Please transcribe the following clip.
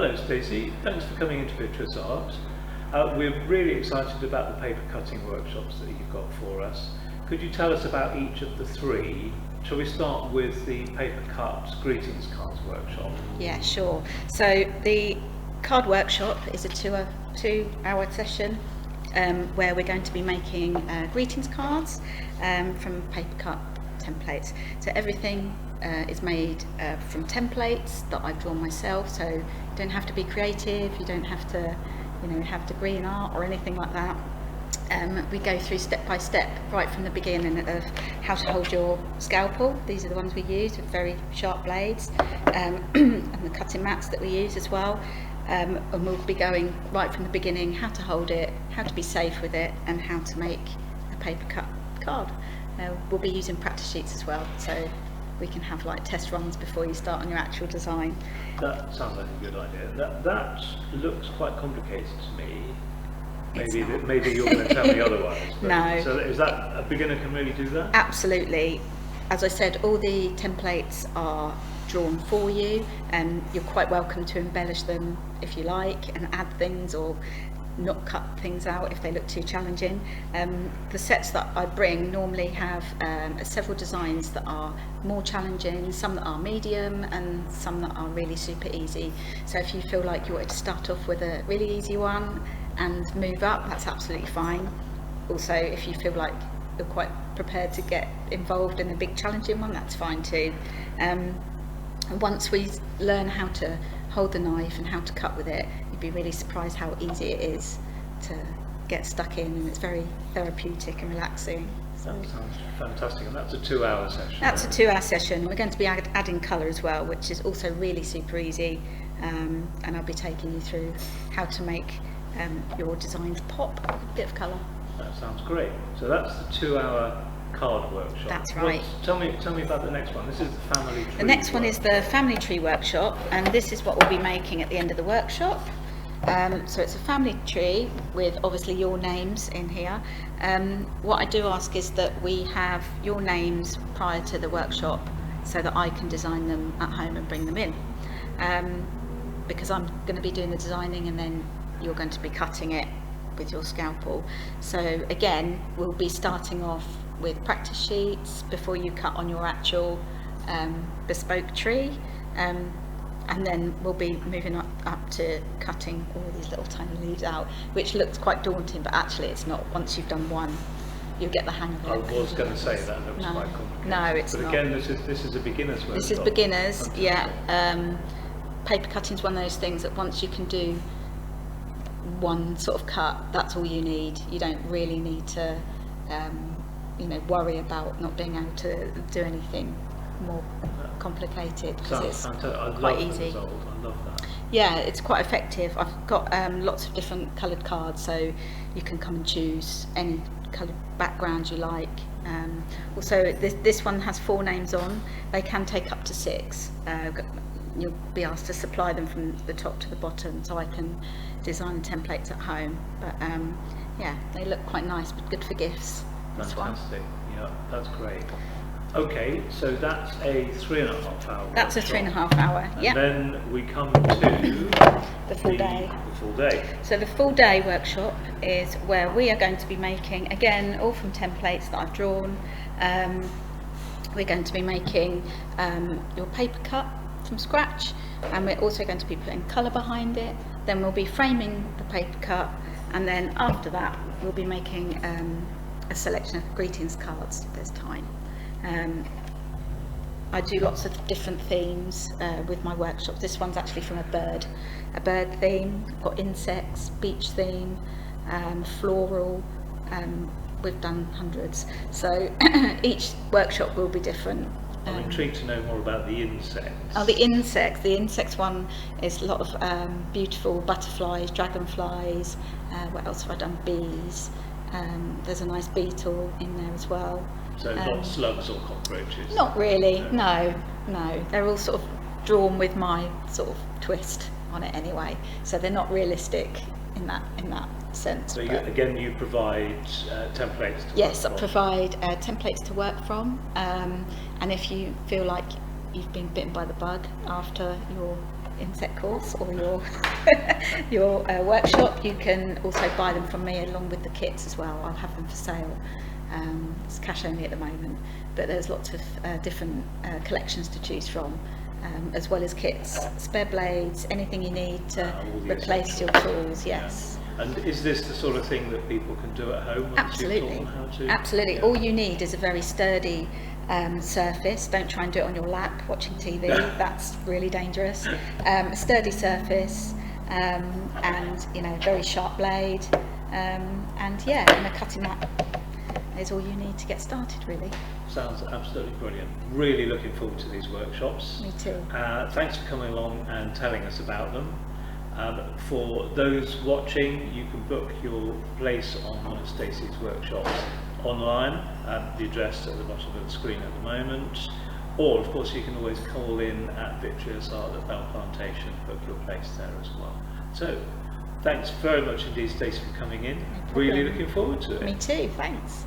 Hello Stacey, thanks for coming into Beatrice Art. We're really excited about the paper cutting workshops that you've got for us. Could you tell us about each of the three? Shall we start with the paper cut greetings cards workshop? Yeah, sure. So the card workshop is a two-hour session where we're going to be making greetings cards from paper cut templates. So everything is made from templates that I've drawn myself. So you don't have to be creative. You don't have to, have degree in art or anything like that. We go through step by step right from the beginning of how to hold your scalpel. These are the ones we use with very sharp blades, and the cutting mats that we use as well. And we'll be going right from the beginning, how to hold it, how to be safe with it, and how to make a paper cut card. We'll be using practice sheets as well, so we can have like test runs before you start on your actual design. That sounds like a good idea. That looks quite complicated to me. Maybe you're going to tell me otherwise. No. So is that a beginner can really do that? Absolutely. As I said, all the templates are drawn for you, and you're quite welcome to embellish them if you like and add things or not cut things out if they look too challenging. The sets that I bring normally have several designs that are more challenging, some that are medium and some that are really super easy. So if you feel like you wanted to start off with a really easy one and move up, that's absolutely fine. Also, if you feel like you're quite prepared to get involved in a big challenging one, that's fine too. Once we learn how to hold the knife and how to cut with it, you'd be really surprised how easy it is to get stuck in, and it's very therapeutic and relaxing. So that sounds fantastic, and that's a 2-hour session. That's a 2-hour session. We're going to be adding colour as well, which is also really super easy, and I'll be taking you through how to make your designs pop a bit of colour. That sounds great. So that's the 2-hour card workshop. That's right. Tell me about the next one. This is the family tree. The next one is workshop. the family tree workshop, and this is what we'll be making at the end of the workshop. So it's a family tree with obviously your names in here. What I do ask is that we have your names prior to the workshop so that I can design them at home and bring them in. Because I'm going to be doing the designing and then you're going to be cutting it with your scalpel. So again, we'll be starting off with practice sheets before you cut on your actual bespoke tree, and then we'll be moving up to cutting all these little tiny leaves out, which looks quite daunting, but actually it's not. Once you've done one, you'll get the hang of it. I was going to say that looks quite complicated. No, it's not. But again, this is a beginner's workshop. This is beginners, yeah. Paper cutting is one of those things that once you can do one sort of cut, that's all you need. You don't really need to worry about not being able to do anything more complicated, because it's quite easy. I love that. Yeah, it's quite effective. I've got lots of different coloured cards, so you can come and choose any coloured background you like. Also, this one has 4 names on. They can take up to 6. You'll be asked to supply them from the top to the bottom, so I can design templates at home. But yeah, they look quite nice, but good for gifts. Fantastic. Yeah, that's great. Okay, so that's a 3.5 hour. That's a 3.5 hour. Yeah. And then we come to the full day. The full day. So the full day workshop is where we are going to be making, again, all from templates that I've drawn. We're going to be making your paper cut from scratch, and we're also going to be putting colour behind it. Then we'll be framing the paper cut, and then after that we'll be making a selection of greetings cards if there's time. I do lots of different themes with my workshops. This one's actually from a bird theme. I've got insects, beach theme, floral. We've done hundreds, so each workshop will be different. I'm intrigued to know more about the insects. Oh, the insects. The insects one is a lot of beautiful butterflies, dragonflies. What else have I done? Bees. There's a nice beetle in there as well. So not slugs or cockroaches? Not really, no. They're all sort of drawn with my sort of twist on it anyway. So they're not realistic in that sense. So you provide templates to yes, work I from? provide templates to work from, and if you feel like you've been bitten by the bug after your inset course or your your workshop, you can also buy them from me along with the kits as well. I'll have them for sale. It's cash only at the moment, but there's lots of different collections to choose from, as well as kits, spare blades, anything you need to All the replace your essentials. tools. Yes. And is this the sort of thing that people can do at home? Once you've taught Absolutely, them how to? absolutely. Yeah. All you need is a very sturdy surface. Don't try and do it on your lap watching TV. That's really dangerous. A sturdy surface, and very sharp blade, and a cutting mat is all you need to get started, really. Sounds absolutely brilliant. Really looking forward to these workshops. Me too. Thanks for coming along and telling us about them. For those watching, you can book your place on one of Stacey's workshops online. The address at the bottom of the screen at the moment. Or, of course, you can always call in at Vitreous Art at Bell Plantation, book your place there as well. So, thanks very much indeed, Stacey, for coming in. No problem. Really looking forward to it. Me too, thanks.